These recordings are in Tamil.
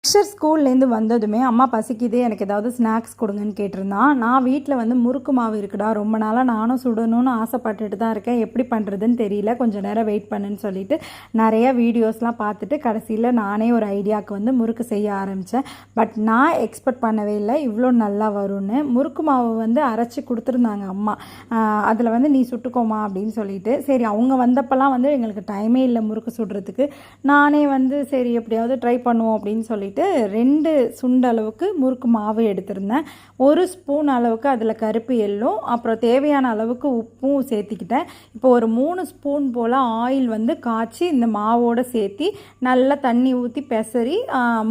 அக்ஷர் ஸ்கூல்லேருந்து வந்ததுமே அம்மா பசிக்குது எனக்கு ஏதாவது ஸ்நாக்ஸ் கொடுங்கன்னு கேட்டிருந்தான். நான் வீட்டில் வந்து முறுக்கு மாவு இருக்குடா, ரொம்ப நாளாக நானும் சுடணும்னு ஆசைப்பட்டுட்டு தான் இருக்கேன், எப்படி பண்ணுறதுன்னு தெரியல, கொஞ்சம் நேரம் வெயிட் பண்ணுன்னு சொல்லிட்டு நிறைய வீடியோஸ்லாம் பார்த்துட்டு கடைசியில் நானே ஒரு ஐடியாவுக்கு வந்து முறுக்கு செய்ய ஆரம்பித்தேன். பட் நான் எக்ஸ்பெக்ட் பண்ணவே இல்லை இவ்வளோ நல்லா வரும்னு. முறுக்கு மாவு வந்து அரைச்சி கொடுத்துருந்தாங்க அம்மா, அதில் வந்து நீ சுட்டுக்கோமா அப்படின்னு சொல்லிட்டு. சரி, அவங்க வந்தப்பெல்லாம் வந்து எங்களுக்கு டைமே இல்லை முறுக்கு சுடுறதுக்கு. நானே வந்து சரி எப்படியாவது ட்ரை பண்ணுவோம் அப்படின்னு சொல்லிட்டு 2 சுண்டு அளவுக்கு முறுக்கு மாவு எடுத்திருந்தேன். 1 ஸ்பூன் அளவுக்கு அதில் கருப்பு எள்ளும் அப்புறம் தேவையான அளவுக்கு உப்பும் சேர்த்திக்கிட்டேன். இப்போ ஒரு 3 ஸ்பூன் போல் ஆயில் வந்து காய்ச்சி இந்த மாவோடு சேர்த்தி நல்லா தண்ணி ஊற்றி பெசரி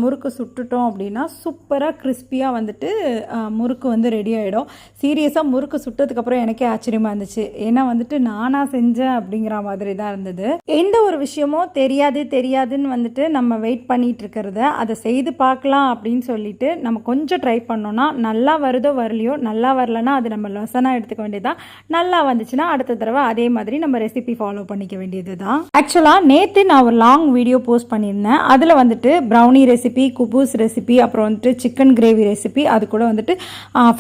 முறுக்கு சுட்டுட்டோம் அப்படின்னா சூப்பராக கிறிஸ்பியாக வந்துட்டு முறுக்கு வந்து ரெடி ஆகிடும். சீரியஸாக முறுக்கு சுட்டதுக்கப்புறம் எனக்கே ஆச்சரியமாக இருந்துச்சு. ஏன்னா வந்துட்டு நானாக செஞ்சேன் அப்படிங்கிற மாதிரி தான் இருந்தது. எந்த ஒரு விஷயமும் தெரியாதுன்னு வந்துட்டு நம்ம வெயிட் பண்ணிகிட்டு இருக்கிறத அதை செய்து பார்க்கலாம் அப்படின்னு சொல்லிட்டு நம்ம கொஞ்சம் ட்ரை பண்ணோன்னா நல்லா வருதோ வரலையோ, நல்லா வரலன்னா அது நம்ம லெசனாக எடுத்துக்க வேண்டியதுதான். நல்லா வந்துச்சுன்னா அடுத்த தடவை அதே மாதிரி நம்ம ரெசிபி ஃபாலோ பண்ணிக்க வேண்டியது தான். ஆக்சுவலாக நேற்று நான் ஒரு லாங் வீடியோ போஸ்ட் பண்ணியிருந்தேன். அதில் வந்துட்டு ப்ரௌனி ரெசிபி, குபூஸ் ரெசிபி, அப்புறம் வந்துட்டு சிக்கன் கிரேவி ரெசிபி, அது கூட வந்துட்டு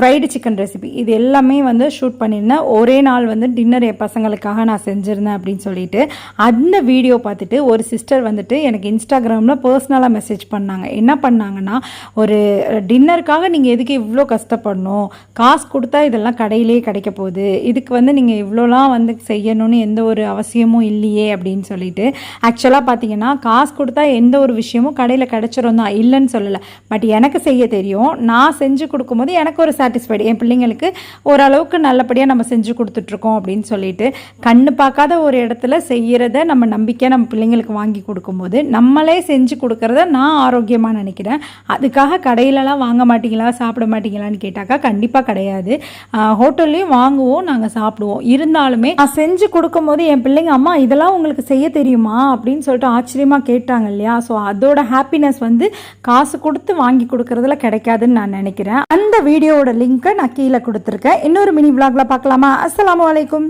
ஃப்ரைடு சிக்கன் ரெசிபி, இது எல்லாமே வந்து ஷூட் பண்ணியிருந்தேன். ஒரே நாள் வந்து டின்னர் என் பசங்களுக்காக நான் செஞ்சுருந்தேன் அப்படின்னு சொல்லிட்டு. அந்த வீடியோ பார்த்துட்டு ஒரு சிஸ்டர் வந்துட்டு எனக்கு இன்ஸ்டாகிராமில் பர்சனலாக மெசேஜ் பண்ணாங்க. என்ன பண்ணாங்கன்னா, ஒரு டின்னருக்காக நீங்கள் எதுக்கு இவ்வளோ கஷ்டப்படணும், காசு கொடுத்தா இதெல்லாம் கடையிலே கிடைக்க போகுது, இதுக்கு வந்து நீங்கள் இவ்வளோலாம் வந்து செய்யணும்னு எந்த ஒரு அவசியமும் இல்லையே அப்படின்னு சொல்லிட்டு. ஆக்சுவலாக பார்த்தீங்கன்னா காசு கொடுத்தா எந்த ஒரு விஷயமும் கடையில் கிடைச்சிரும் தான், இல்லைன்னு சொல்லலை. பட் எனக்கு செய்ய தெரியும். நான் செஞ்சு கொடுக்கும்போது எனக்கு ஒரு சாட்டிஸ்ஃபைடு, என் பிள்ளைங்களுக்கு ஓரளவுக்கு நல்லபடியாக நம்ம செஞ்சு கொடுத்துட்ருக்கோம் அப்படின்னு சொல்லிட்டு. கண்ணு பார்க்காத ஒரு இடத்துல செய்கிறத நம்ம நம்பிக்கையாக நம்ம பிள்ளைங்களுக்கு வாங்கி கொடுக்கும்போது நம்மளே செஞ்சு கொடுக்குறத நான் ஆரோக்கியமாக நினைக்கிறேன். அதுக்காக கடையிலலாம் வாங்க மாட்டீங்களா, சாப்பிட மாட்டீங்களான்னு கேட்டாக்கா கண்டிப்பாக கிடையாது. ஹோட்டல்லையும் வாங்குவோம், நாங்கள் சாப்பிடுவோம். இருந்தாலுமே நான் செஞ்சு கொடுக்கும்போது என் பிள்ளைங்க அம்மா இதெல்லாம் உங்களுக்கு செய்ய தெரியுமா அப்படின்னு சொல்லிட்டு ஆச்சரியமாக கேட்டாங்க இல்லையா. ஸோ அதோட ஹாப்பினஸ் வந்து காசு கொடுத்து வாங்கி கொடுக்குறதுல கிடைக்காதுன்னு நான் நினைக்கிறேன். அந்த வீடியோவோட லிங்க்கை நான் கீழே கொடுத்துருக்கேன். இன்னொரு மினி விளாக்ல பார்க்கலாமா? அஸ்ஸலாமு அலைக்கும்.